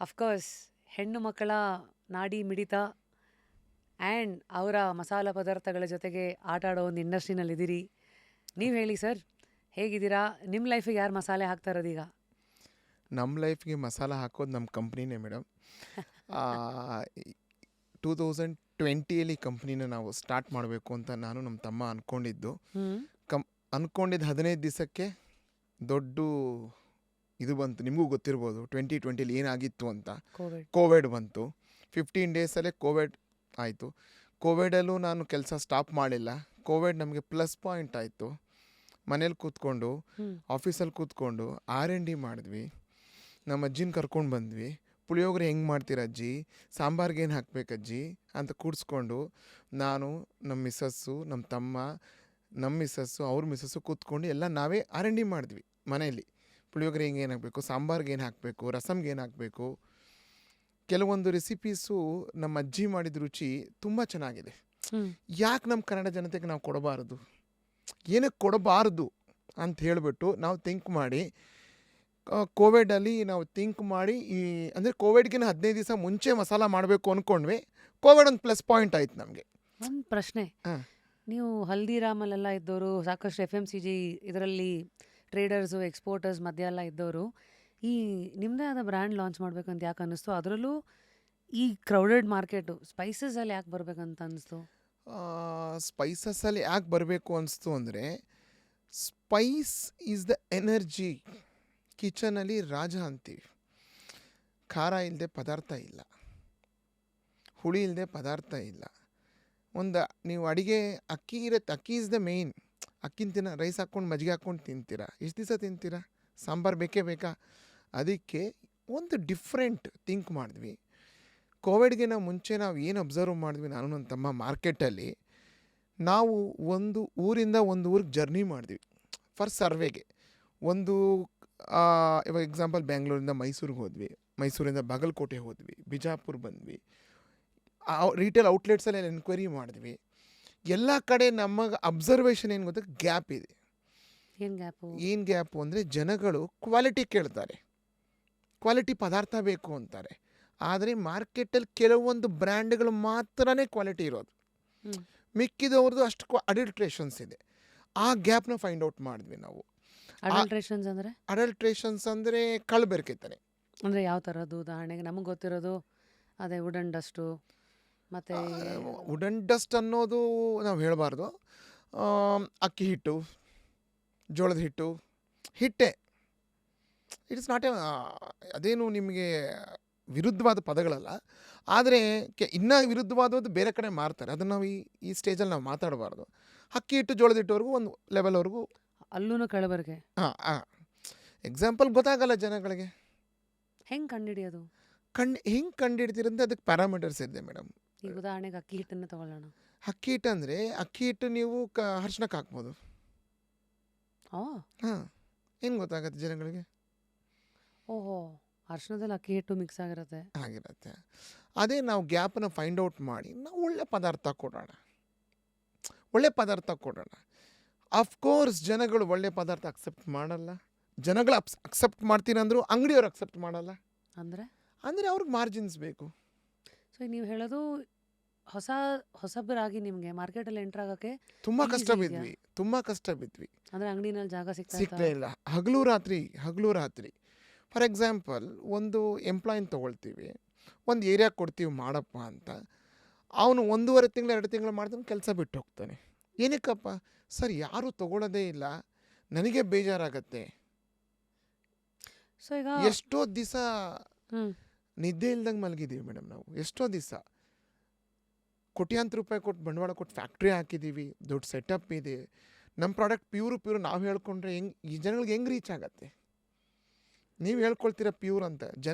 Of course ಹೆಣ್ಣು ಮಕ್ಕಳ ನಾಡಿ ಮಿಡಿತ ಆ್ಯಂಡ್ ಅವರ ಮಸಾಲ ಪದಾರ್ಥಗಳ ಜೊತೆಗೆ ಆಟ ಆಡೋ ಒಂದು ಇಂಡಸ್ಟ್ರಿನಲ್ಲಿದ್ದೀರಿ. ನೀವು ಹೇಳಿ ಸರ್, ಹೇಗಿದ್ದೀರಾ? ನಿಮ್ಮ ಲೈಫಿಗೆ ಯಾರು ಮಸಾಲೆ ಹಾಕ್ತಾ ಇರೋದೀಗ? ನಮ್ಮ ಲೈಫ್ಗೆ ಮಸಾಲ ಹಾಕೋದು ನಮ್ಮ ಕಂಪ್ನಿನೇ ಮೇಡಮ್. 2020ಯಲ್ಲಿ ಕಂಪ್ನಿನ ನಾವು ಸ್ಟಾರ್ಟ್ ಮಾಡಬೇಕು ಅಂತ ನಾನು ನಮ್ಮ ತಮ್ಮ ಅಂದ್ಕೊಂಡಿದ್ದು. ಅಂದ್ಕೊಂಡಿದ್ದು 15 ದಿವಸಕ್ಕೆ ದೊಡ್ಡ ಇದು ಬಂತು. ನಿಮಗೂ ಗೊತ್ತಿರ್ಬೋದು 2020ಲಿ ಏನಾಗಿತ್ತು ಅಂತ. ಕೋವಿಡ್ ಬಂತು. 15 ಡೇಸಲ್ಲೇ ಕೋವಿಡ್ ಆಯಿತು. ಕೋವಿಡಲ್ಲೂ ನಾನು ಕೆಲಸ ಸ್ಟಾಪ್ ಮಾಡಿಲ್ಲ. ಕೋವಿಡ್ ನಮಗೆ ಪ್ಲಸ್ ಪಾಯಿಂಟ್ ಆಯಿತು. ಮನೇಲಿ ಕೂತ್ಕೊಂಡು ಆಫೀಸಲ್ಲಿ ಕೂತ್ಕೊಂಡು R&D ಮಾಡಿದ್ವಿ. ನಮ್ಮ ಅಜ್ಜಿನ ಕರ್ಕೊಂಡು ಬಂದ್ವಿ. ಪುಳಿಯೋಗರೆ ಹೆಂಗೆ ಮಾಡ್ತೀರ ಅಜ್ಜಿ, ಸಾಂಬಾರ್ಗೆ ಏನು ಹಾಕ್ಬೇಕಜ್ಜಿ ಅಂತ ಕೂಡಿಸ್ಕೊಂಡು ನಾನು, ನಮ್ಮ ಮಿಸ್ಸಸ್ಸು, ನಮ್ಮ ತಮ್ಮ, ನಮ್ಮ ಮಿಸ್ಸಸ್ಸು, ಅವ್ರ ಮಿಸ್ಸಸ್ಸು ಕೂತ್ಕೊಂಡು ಎಲ್ಲ ನಾವೇ R&D ಮಾಡಿದ್ವಿ ಮನೆಯಲ್ಲಿ. ಪುಳಿಯೋಗರೆ ಹೆಂಗೆ ಏನು ಹಾಕಬೇಕು, ಸಾಂಬಾರ್ಗೆ ಏನು ಹಾಕಬೇಕು, ರಸಮ್ಗೆ ಏನು ಹಾಕಬೇಕು. ಕೆಲವೊಂದು ರೆಸಿಪೀಸು ನಮ್ಮ ಅಜ್ಜಿ ಮಾಡಿದ ರುಚಿ ತುಂಬ ಚೆನ್ನಾಗಿದೆ. ಯಾಕೆ ನಮ್ಮ ಕನ್ನಡ ಜನತೆಗೆ ನಾವು ಕೊಡಬಾರ್ದು, ಏನಕ್ಕೆ ಕೊಡಬಾರ್ದು ಅಂತ ಹೇಳಿಬಿಟ್ಟು ನಾವು ಥಿಂಕ್ ಮಾಡಿ ಕೋವಿಡಲ್ಲಿ ನಾವು ಥಿಂಕ್ ಮಾಡಿ ಅಂದರೆ ಕೋವಿಡ್ಗಿನ 15 ದಿವಸ ಮುಂಚೆ ಮಸಾಲ ಮಾಡಬೇಕು ಅಂದ್ಕೊಂಡ್ವಿ. ಕೋವಿಡ್ ಒಂದು ಪ್ಲಸ್ ಪಾಯಿಂಟ್ ಆಯ್ತು ನಮಗೆ. ಒಂದು ಪ್ರಶ್ನೆ, ನೀವು ಹಲ್ದಿರಾಮಲ್ಲೆಲ್ಲ ಇದ್ದವರು, ಸಾಕಷ್ಟು FMCG ಇದರಲ್ಲಿ ಟ್ರೇಡರ್ಸು, ಎಕ್ಸ್ಪೋರ್ಟರ್ಸ್ ಮಧ್ಯ ಎಲ್ಲ ಇದ್ದವರು, ಈ ನಿಮ್ಮದೇ ಆದ ಬ್ರ್ಯಾಂಡ್ ಲಾಂಚ್ ಮಾಡ್ಬೇಕಂತ ಯಾಕೆ ಅನ್ನಿಸ್ತು? ಅದರಲ್ಲೂ ಈ ಕ್ರೌಡೆಡ್ ಮಾರ್ಕೆಟು ಸ್ಪೈಸಸಲ್ಲಿ ಯಾಕೆ ಬರ್ಬೇಕಂತ ಅನ್ನಿಸ್ತು? ಸ್ಪೈಸಸಲ್ಲಿ ಯಾಕೆ ಬರಬೇಕು ಅನಿಸ್ತು ಅಂದರೆ, ಸ್ಪೈಸ್ ಈಸ್ ದ ಎನರ್ಜಿ. ಕಿಚನಲ್ಲಿ ರಾಜ ಅಂತೀವಿ. ಖಾರ ಇಲ್ಲದೆ ಪದಾರ್ಥ ಇಲ್ಲ, ಹುಳಿ ಇಲ್ಲದೆ ಪದಾರ್ಥ ಇಲ್ಲ. ನೀವು ಅಡುಗೆ ಅಕ್ಕಿ ಇರುತ್ತೆ, ಅಕ್ಕಿ ಈಸ್ ದ ಮೇಯ್ನ್. ಅಕ್ಕಿನ ರೈಸ್ ಹಾಕ್ಕೊಂಡು ಮಜ್ಜಿಗೆ ಹಾಕ್ಕೊಂಡು ತಿಂತೀರಾ, ಎಷ್ಟು ದಿವಸ ತಿಂತೀರಾ? ಸಾಂಬಾರು ಬೇಕೇ ಬೇಕಾ? ಅದಕ್ಕೆ ಒಂದು ಡಿಫ್ರೆಂಟ್ ಥಿಂಕ್ ಮಾಡಿದ್ವಿ. ಕೋವಿಡ್ಗೆ ನಾವು ಮುಂಚೆ ನಾವು ಏನು ಅಬ್ಸರ್ವ್ ಮಾಡಿದ್ವಿ, ನಾನು ನನ್ನ ತಮ್ಮ ಮಾರ್ಕೆಟಲ್ಲಿ, ನಾವು ಒಂದು ಊರಿಂದ ಒಂದು ಊರಿಗೆ ಜರ್ನಿ ಮಾಡಿದ್ವಿ ಫಾರ್ ಸರ್ವೆಗೆ. ಇವಾಗ ಎಕ್ಸಾಂಪಲ್ ಬೆಂಗಳೂರಿಂದ ಮೈಸೂರಿಗೆ ಹೋದ್ವಿ, ಮೈಸೂರಿಂದ ಬಾಗಲಕೋಟೆ ಹೋದ್ವಿ, ಬಿಜಾಪುರ ಬಂದ್ವಿ, ರಿಟೇಲ್ ಔಟ್ಲೆಟ್ಸಲ್ಲಿ ಎನ್ಕ್ವೈರಿ ಮಾಡಿದ್ವಿ. ಎಲ್ಲ ಕಡೆ ನಮಗೆ ಅಬ್ಸರ್ವೇಷನ್ ಏನು ಗೊತ್ತಾ, ಗ್ಯಾಪ್ ಇದೆ. ಏನು ಗ್ಯಾಪು ಅಂದರೆ, ಜನಗಳು ಕ್ವಾಲಿಟಿ ಕೇಳ್ತಾರೆ, ಕ್ವಾಲಿಟಿ ಪದಾರ್ಥ ಬೇಕು ಅಂತಾರೆ. ಆದರೆ ಮಾರ್ಕೆಟಲ್ಲಿ ಕೆಲವೊಂದು ಬ್ರ್ಯಾಂಡ್ಗಳು ಮಾತ್ರನೇ ಕ್ವಾಲಿಟಿ ಇರೋದು, ಮಿಕ್ಕಿದವ್ರದ್ದು ಅಷ್ಟು ಅಡಲ್ಟ್ರೇಷನ್ಸ್ ಇದೆ. ಆ ಗ್ಯಾಪ್ನ ಫೈಂಡ್ ಔಟ್ ಮಾಡಿದ್ವಿ ನಾವು. ಅಡಲ್ಟ್ರೇಷನ್ಸ್ ಅಂದರೆ ಕಳ್ಬೆರಕೆತನೆ. ಅಂದರೆ ಯಾವ ಥರದ್ದು? ಉದಾಹರಣೆಗೆ ನಮಗೆ ಗೊತ್ತಿರೋದು ಅದೇ ವುಡನ್ ಡಸ್ಟು, ಮತ್ತು ವುಡನ್ ಡಸ್ಟ್ ಅನ್ನೋದು ನಾವು ಹೇಳಬಾರ್ದು. ಅಕ್ಕಿ ಹಿಟ್ಟು, ಜೋಳದ ಹಿಟ್ಟು, ಹಿಟ್ಟೆ. ಇಟ್ಸ್ ನಾಟ್ ಅದೇನು ನಿಮಗೆ ವಿರುದ್ಧವಾದ ಪದಗಳಲ್ಲ. ಆದರೆ ಇನ್ನೂ ವಿರುದ್ಧವಾದದ್ದು ಬೇರೆ ಕಡೆ ಮಾರ್ತಾರೆ. ಅದನ್ನು ನಾವು ಈ ಸ್ಟೇಜಲ್ಲಿ ನಾವು ಮಾತಾಡಬಾರ್ದು. ಅಕ್ಕಿ ಹಿಟ್ಟು, ಜೋಳದ ಹಿಟ್ಟುವರೆಗೂ ಒಂದು ಲೆವೆಲ್ವರೆಗೂ ಅಲ್ಲೂ ಕಳಬೆರಕೆ. ಎಕ್ಸಾಂಪಲ್ ಗೊತ್ತಾಗಲ್ಲ ಜನಗಳಿಗೆ. ಹೆಂಗೆ ಕಂಡುಹಿಡಿಯೋದು? ಹೆಂಗೆ ಕಂಡುಹಿಡ್ತೀರಂದ್ರೆ ಅದಕ್ಕೆ ಪ್ಯಾರಾಮೀಟರ್ಸ್ ಇದೆ ಮೇಡಮ್. ಈಗ ಉದಾಹರಣೆಗೆ ಅಕ್ಕಿ ಹಿಟ್ಟನ್ನು ತಗೊಳ್ಳೋಣ. ಅಕ್ಕಿ ಹಿಟ್ಟು ಅಂದರೆ, ಅಕ್ಕಿ ಹಿಟ್ಟು ನೀವು ಅರ್ಶನಕ್ಕೆ ಹಾಕ್ಬೋದು. ಏನು ಗೊತ್ತಾಗತ್ತೆ ಜನಗಳಿಗೆ? ಓಹೋ, ಅರ್ಶನದಲ್ಲಿ ಅಕ್ಕಿ ಹಿಟ್ಟು ಮಿಕ್ಸ್ ಆಗಿರುತ್ತೆ. ಅದೇ ನಾವು ಗ್ಯಾಪನ್ನು ಫೈಂಡ್ ಔಟ್ ಮಾಡಿ ನಾವು ಒಳ್ಳೆ ಪದಾರ್ಥ ಕೊಡೋಣ. ಅಫ್ಕೋರ್ಸ್ ಜನಗಳು ಒಳ್ಳೆ ಪದಾರ್ಥ ಅಕ್ಸೆಪ್ಟ್ ಮಾಡಲ್ಲ. ಜನಗಳು ಅಕ್ಸೆಪ್ಟ್ ಮಾಡ್ತೀನಂದ್ರು ಅಂಗಡಿಯವ್ರು ಅಕ್ಸೆಪ್ಟ್ ಮಾಡಲ್ಲ. ಅಂದರೆ ಅವ್ರಿಗೆ ಮಾರ್ಜಿನ್ಸ್ ಬೇಕು. ಸೊ ನೀವು ಹೇಳೋದು ಹೊಸಬರಾಗಿ ನಿಮಗೆ ಮಾರ್ಕೆಟಲ್ಲಿ ಎಂಟರ್ ಆಗೋಕ್ಕೆ ತುಂಬ ಕಷ್ಟ ಬಿದ್ವಿ. ಅಂದರೆ ಅಂಗಡಿನಲ್ಲಿ ಜಾಗ ಸಿಗ್ತಾ ಇಲ್ಲ. ಹಗಲು ರಾತ್ರಿ. ಫಾರ್ ಎಕ್ಸಾಂಪಲ್, ಒಂದು ಎಂಪ್ಲಾಯಿನ ತೊಗೊಳ್ತೀವಿ, ಒಂದು ಏರಿಯಾ ಕೊಡ್ತೀವಿ ಮಾಡಪ್ಪ ಅಂತ. ಅವನು 1.5 ತಿಂಗಳು 2 ತಿಂಗಳು ಮಾಡ್ತಾನೆ, ಕೆಲಸ ಬಿಟ್ಟು ಹೋಗ್ತಾನೆ. ಏನಕ್ಕಪ್ಪ ಸರ್? ಯಾರೂ ತೊಗೊಳ್ಳೋದೇ ಇಲ್ಲ, ನನಗೆ ಬೇಜಾರಾಗತ್ತೆ. ಸೊ ಈಗ ಎಷ್ಟೋ ದಿವಸ ನಿದ್ದೆ ಇಲ್ದಂಗೆ ಮಲಗಿದ್ದೀವಿ ಮೇಡಮ್ ನಾವು. ಎಷ್ಟೋ ದಿವಸ ಕೋಟ್ಯಾಂತರ ರೂಪಾಯಿ ಕೊಟ್ಟು ಬಂಡವಾಳ ಕೊಟ್ಟು ಫ್ಯಾಕ್ಟ್ರಿ ಹಾಕಿದ್ದೀವಿ, ದೊಡ್ಡ ಸೆಟಪ್ ಇದೆ. ನಮ್ಮ ಪ್ರಾಡಕ್ಟ್ ಪ್ಯೂರ್ ನಾವು ಹೇಳ್ಕೊಂಡ್ರೆ ಈ ಜನಗಳಿಗೆ ಹೆಂಗೆ ರೀಚ್ ಆಗತ್ತೆ? ನೀವು ಹೇಳ್ಕೊಳ್ತೀರ ಪ್ಯೂರ್ ಅಂತ,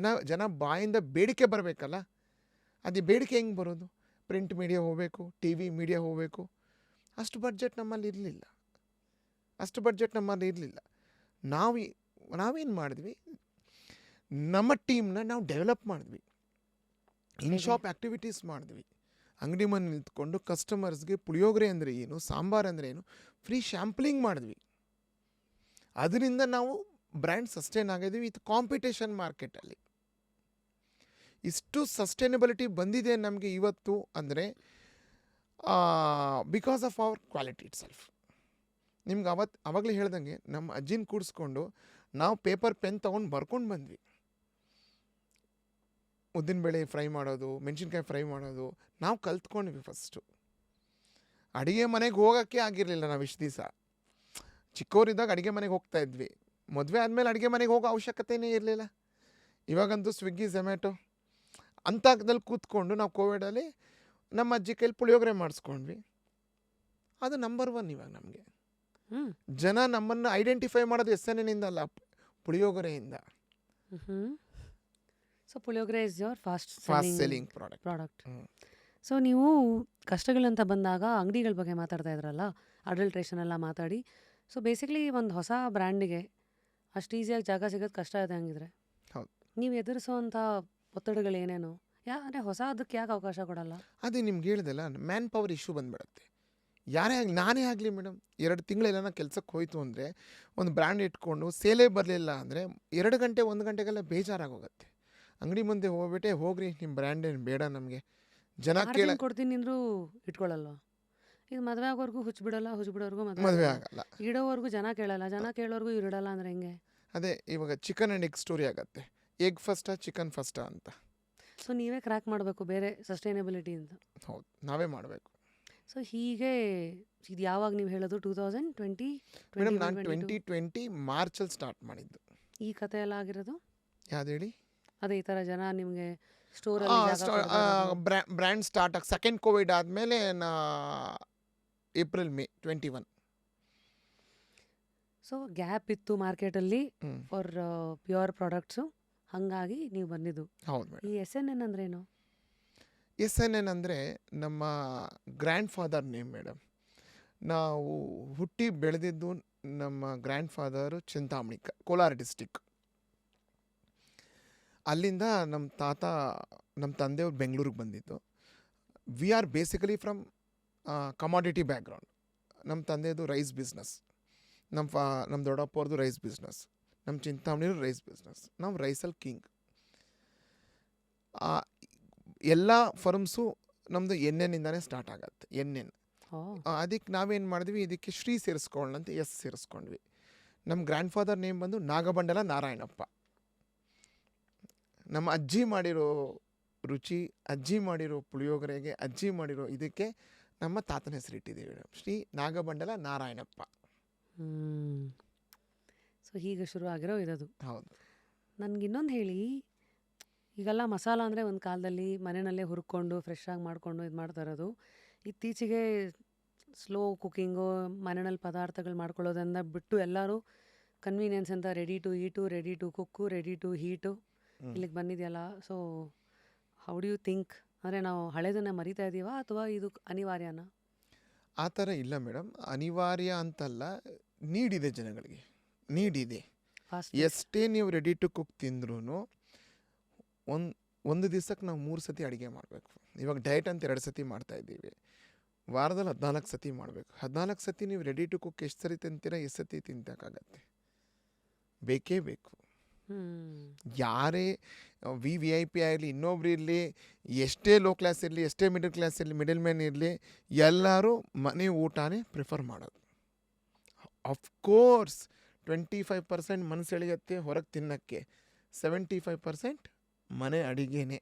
ಜನ ಬಾಯಿಂದ ಬೇಡಿಕೆ ಬರಬೇಕಲ್ಲ. ಅದೇ ಬೇಡಿಕೆ ಹೆಂಗೆ ಬರೋದು? ಪ್ರಿಂಟ್ ಮೀಡಿಯಾ ಹೋಗಬೇಕು, TV ಮೀಡಿಯಾ ಹೋಗಬೇಕು. ಅಷ್ಟು ಬಡ್ಜೆಟ್ ನಮ್ಮಲ್ಲಿ ಇರಲಿಲ್ಲ. ನಾವೇನು ಮಾಡಿದ್ವಿ, ನಮ್ಮ ಟೀಮ್ನ ನಾವು ಡೆವಲಪ್ ಮಾಡಿದ್ವಿ. ಇನ್ಶಾಪ್ ಆ್ಯಕ್ಟಿವಿಟೀಸ್ ಮಾಡಿದ್ವಿ. ಅಂಗಡಿ ಮನೆ ನಿಂತ್ಕೊಂಡು ಕಸ್ಟಮರ್ಸ್ಗೆ ಪುಳಿಯೋಗರೆ ಅಂದರೆ ಏನು, ಸಾಂಬಾರು ಅಂದರೆ ಏನು, ಫ್ರೀ ಶ್ಯಾಂಪ್ಲಿಂಗ್ ಮಾಡಿದ್ವಿ. ಅದರಿಂದ ನಾವು ಬ್ರ್ಯಾಂಡ್ ಸಸ್ಟೈನ್ ಆಗಿದ್ವಿ ವಿತ್ ಕಾಂಪಿಟೇಷನ್ ಮಾರ್ಕೆಟಲ್ಲಿ. ಇಷ್ಟು ಸಸ್ಟೈನಬಿಲಿಟಿ ಬಂದಿದೆ ನಮಗೆ ಇವತ್ತು ಅಂದರೆ because of our quality it self. ನಿಮ್ಗೆ ಅವಾಗಲೇ ಹೇಳ್ದಂಗೆ ನಮ್ಮ ಅಜ್ಜಿನ ಕೂಡಿಸ್ಕೊಂಡು ನಾವು ಪೇಪರ್ ಪೆನ್ ತೊಗೊಂಡು ಬರ್ಕೊಂಡು ಬಂದ್ವಿ. ಉದ್ದಿನಬೇಳೆ ಫ್ರೈ ಮಾಡೋದು, ಮೆಣಸಿನ್ಕಾಯಿ ಫ್ರೈ ಮಾಡೋದು ನಾವು ಕಲ್ತ್ಕೊಂಡ್ವಿ. ಫಸ್ಟು ಅಡುಗೆ ಮನೆಗೆ ಹೋಗೋಕ್ಕೆ ಆಗಿರಲಿಲ್ಲ. ನಾವು ಇಷ್ಟು ದಿವಸ ಚಿಕ್ಕವರಿದ್ದಾಗ ಅಡುಗೆ ಮನೆಗೆ ಹೋಗ್ತಾ ಇದ್ವಿ. ಮದುವೆ ಆದಮೇಲೆ ಅಡುಗೆ ಮನೆಗೆ ಹೋಗೋ ಅವಶ್ಯಕತೆಯೇ ಇರಲಿಲ್ಲ. ಇವಾಗಂತೂ ಸ್ವಿಗ್ಗಿ, ಝೊಮ್ಯಾಟೊ ಅಂಥದ್ದಲ್ಲಿ ಕೂತ್ಕೊಂಡು ನಾವು ಕೋವಿಡಲ್ಲಿ ನಮ್ಮ ಅಜ್ಜಿ ಕೈಲಿ ಪುಳಿಯೋಗರೆ ಮಾಡಿಸ್ಕೊಂಡ್ವಿ. ಅದು ನಂಬರ್ 1 ಇವಾಗ ನಮಗೆ. ಜನ ನಮ್ಮನ್ನು ಐಡೆಂಟಿಫೈ ಮಾಡೋದು SNNನಿಂದ ಅಲ್ಲ, ಪುಳಿಯೋಗರೆಯಿಂದ. So puliyogare is your fast selling product. So ನೀವು ಕಷ್ಟಗಳಂತ ಬಂದಾಗ ಅಂಗಡಿಗಳ ಬಗ್ಗೆ ಮಾತಾಡ್ತಾ ಇದ್ರಲ್ಲ, ಅಡಲ್ಟ್ರೇಷನ್ ಎಲ್ಲ ಮಾತಾಡಿ. ಸೊ ಬೇಸಿಕ್ಲಿ ಒಂದು ಹೊಸ ಬ್ರ್ಯಾಂಡಿಗೆ ಅಷ್ಟು ಈಸಿಯಾಗಿ ಜಾಗ ಸಿಗೋದು ಕಷ್ಟ ಇದೆ ಹಂಗಿದ್ರೆ. ಹೌದು. ನೀವು ಎದುರಿಸೋವಂಥ ಒತ್ತಡಗಳು ಏನೇನು? ಅಂದರೆ ಹೊಸ ಅದಕ್ಕೆ ಯಾಕೆ ಅವಕಾಶ ಕೊಡಲ್ಲ? ಅದೇ ನಿಮ್ಗೆ ಹೇಳಿದೆಲ್ಲ, ಮ್ಯಾನ್ ಪವರ್ ಇಶ್ಯೂ ಬಂದುಬಿಡುತ್ತೆ. ಯಾರೇ ಆಗಲಿ, ನಾನೇ ಆಗಲಿ ಮೇಡಮ್, 2 ತಿಂಗಳೆಲ್ಲ ಕೆಲಸಕ್ಕೆ ಹೋಯ್ತು ಅಂದರೆ ಒಂದು ಬ್ರ್ಯಾಂಡ್ ಇಟ್ಕೊಂಡು ಸೇಲೇ ಬರಲಿಲ್ಲ ಅಂದರೆ 2 ಗಂಟೆ 1 ಗಂಟೆಗೆಲ್ಲ ಬೇಜಾರಾಗೋಗುತ್ತೆ. ಅಂಗಡಿ ಮುಂದೆ ಹೋಗ್ಬಿಟ್ಟೆ, ಹೋಗ್ರಿ ನಿಮ್ಮ ಬ್ರ್ಯಾಂಡ್ ಏನು ಬೇಡ ನಮಗೆ, ಜನ ಕೊಡ್ತೀನಿ ಅಂದರೂ ಇಟ್ಕೊಳ್ಳಲ್ವ? ಇದು ಮದುವೆ ಆಗೋರ್ಗೂ ಹುಚ್ಚಿಬಿಡಲ್ಲ, ಹುಚ್ಚಿಬಿಡೋರ್ಗೂ ಮದುವೆ ಆಗಲ್ಲ, ಇಡೋವರೆಗೂ ಜನ ಕೇಳಲ್ಲ, ಜನ ಕೇಳೋರ್ಗೂ ಇವ್ರು ಇಡಲ್ಲ ಅಂದರೆ ಹೆಂಗೆ? ಅದೇ ಇವಾಗ ಚಿಕನ್ ಆ್ಯಂಡ್ ಎಗ್ ಸ್ಟೋರಿ ಆಗುತ್ತೆ. ಎಗ್ ಫಸ್ಟಾ ಚಿಕನ್ ಫಸ್ಟಾ ಅಂತ. ಸೊ ನೀವೇ ಕ್ರ್ಯಾಕ್ ಮಾಡಬೇಕು ಬೇರೆ ಸಸ್ಟೈನಬಿಲಿಟಿ ಅಂತ. ಹೌದು, ನಾವೇ ಮಾಡಬೇಕು. ಸೊ ಹೀಗೆ ಇದು ಯಾವಾಗ ನೀವು ಹೇಳೋದು? 2020 ಮೇಡಮ್, ನಾನು 2020 ಮಾರ್ಚಲ್ಲಿ ಸ್ಟಾರ್ಟ್ ಮಾಡಿದ್ದು. ಈ ಕತೆ ಎಲ್ಲ ಆಗಿರೋದು ಯಾವ್ದು ಹೇಳಿ? ಅದೇ ಈ ಥರ ಜನ ನಿಮಗೆ ಸ್ಟೋರಲ್ಲಿ ಬ್ರ್ಯಾಂಡ್ ಸ್ಟಾರ್ಟ್ ಆಗಿ ಸೆಕೆಂಡ್ ಕೋವಿಡ್ ಆದಮೇಲೆ ಏಪ್ರಿಲ್ ಮೇ 21. ಸೊ ಗ್ಯಾಪ್ ಇತ್ತು ಮಾರ್ಕೆಟಲ್ಲಿ ಫಾರ್ ಪ್ಯೂರ್ ಪ್ರಾಡಕ್ಟ್ಸು, ಹಾಗಾಗಿ ನೀವು ಬಂದಿದ್ದು. ಹೌದು ಮೇಡಮ್. ಈ SNN ಅಂದ್ರೇನು? SNN ಅಂದರೆ ನಮ್ಮ ಗ್ರ್ಯಾಂಡ್ ಫಾದರ್ ನೇಮ್ ಮೇಡಮ್. ನಾವು ಹುಟ್ಟಿ ಬೆಳೆದಿದ್ದು ನಮ್ಮ grand father Chintamani, Kolar district. ಅಲ್ಲಿಂದ ನಮ್ಮ ತಂದೆಯವ್ರು ಬೆಂಗಳೂರಿಗೆ ಬಂದಿದ್ದು. We are basically commodity background. ನಮ್ಮ ತಂದೆಯದು ರೈಸ್ ಬಿಸ್ನೆಸ್, ನಮ್ಮ ದೊಡ್ಡಪ್ಪವ್ರದ್ದು ರೈಸ್ ಬಿಸ್ನೆಸ್, ನಮ್ಮ ಚಿಂತಾಮಣಿಯವ್ರು ರೈಸ್ ಬಿಸ್ನೆಸ್. ನಾವು ರೈಸಲ್ಲಿ ಕಿಂಗ್. ಎಲ್ಲ ಫರ್ಮ್ಸು ನಮ್ಮದು NNನಿಂದನೇ ಸ್ಟಾರ್ಟ್ ಆಗತ್ತೆ. NN. ಅದಕ್ಕೆ ನಾವೇನು ಮಾಡಿದ್ವಿ, ಇದಕ್ಕೆ ಶ್ರೀ ಸೇರಿಸ್ಕೊಳ್ಳೋಣ ಅಂತ S ಸೇರಿಸ್ಕೊಂಡ್ವಿ. ನಮ್ಮ ಗ್ರ್ಯಾಂಡ್ ಫಾದರ್ ನೇಮ್ ಬಂದು ನಾಗಬಂಡಲ ನಾರಾಯಣಪ್ಪ. ನಮ್ಮ ಅಜ್ಜಿ ಮಾಡಿರೋ ರುಚಿ, ಅಜ್ಜಿ ಮಾಡಿರೋ ಪುಳಿಯೋಗರೆಗೆ, ಅಜ್ಜಿ ಮಾಡಿರೋ ಇದಕ್ಕೆ ನಮ್ಮ ತಾತನ ಹೆಸರು ಇಟ್ಟಿದ್ದೀವಿ ಮೇಡಮ್, ಶ್ರೀ ನಾಗಬಂಡಲ ನಾರಾಯಣಪ್ಪ. ಸೊ ಹೀಗೆ ಶುರು ಆಗಿರೋ ಇರೋದು. ಹೌದು. ನನಗೆ ಇನ್ನೊಂದು ಹೇಳಿ, ಈಗೆಲ್ಲ ಮಸಾಲ ಅಂದರೆ ಒಂದು ಕಾಲದಲ್ಲಿ ಮನೆಯಲ್ಲೇ ಹುರ್ಕೊಂಡು ಫ್ರೆಶ್ ಆಗಿ ಮಾಡಿಕೊಂಡು ಇದು ಮಾಡ್ತಾ ಇರೋದು. ಇತ್ತೀಚೆಗೆ ಸ್ಲೋ ಕುಕ್ಕಿಂಗು, ಮನೆಯಲ್ಲಿ ಪದಾರ್ಥಗಳು ಮಾಡ್ಕೊಳ್ಳೋದನ್ನ ಬಿಟ್ಟು ಎಲ್ಲರೂ ಕನ್ವೀನಿಯನ್ಸ್ ಅಂತ ready to eat, ready to cook, ready to heat ಇಲ್ಲಿಗೆ ಬಂದಿದೆಯಲ್ಲ. So how do you think? ಅಂದರೆ ನಾವು ಹಳೆದನ್ನು ಮರಿತಾ ಇದ್ದೀವಾ ಅಥವಾ ಇದು ಅನಿವಾರ್ಯನ? ಆ ಥರ ಇಲ್ಲ ಮೇಡಮ್, ಅನಿವಾರ್ಯ ಅಂತಲ್ಲ, ನೀಡಿದೆ ಜನಗಳಿಗೆ, ನೀಡಿದೆ. ಎಷ್ಟೇ ನೀವು ರೆಡಿ ಟು ಕುಕ್ ತಿಂದ್ರೂ ಒಂದು ದಿವಸಕ್ಕೆ ನಾವು 3 ಸತಿ ಅಡುಗೆ ಮಾಡಬೇಕು. ಇವಾಗ ಡಯಟ್ ಅಂತ 2 ಸತಿ ಮಾಡ್ತಾಯಿದ್ದೀವಿ. ವಾರದಲ್ಲಿ 14 ಸತಿ ಮಾಡಬೇಕು. 14 ಸತಿ ನೀವು ರೆಡಿ ಟು ಕುಕ್ ಎಷ್ಟು ಸರಿ ತಿಂತೀರಾ, ಎಷ್ಟು ಸತಿ ತಿಂತಕ್ಕಾಗತ್ತೆ? ಬೇಕೇ ಬೇಕು. ಯಾರೇ VIP ಆಗಲಿ, ಇನ್ನೊಬ್ರು ಇರಲಿ, ಎಷ್ಟೇ ಲೋ ಕ್ಲಾಸ್ ಇರಲಿ, ಎಷ್ಟೇ ಮಿಡಲ್ ಕ್ಲಾಸ್ ಇರಲಿ, ಮಿಡಲ್ ಮ್ಯಾನ್ ಇರಲಿ, ಎಲ್ಲರೂ ಮನೆ ಊಟನೇ ಪ್ರಿಫರ್ ಮಾಡೋದು. ಅಫ್ಕೋರ್ಸ್ 25% ಮನಸ್ಸೆಳೆಯುತ್ತೆ ಹೊರಗೆ ತಿನ್ನೋಕ್ಕೆ, 75% ಮನೆ ಅಡಿಗೆನೇ.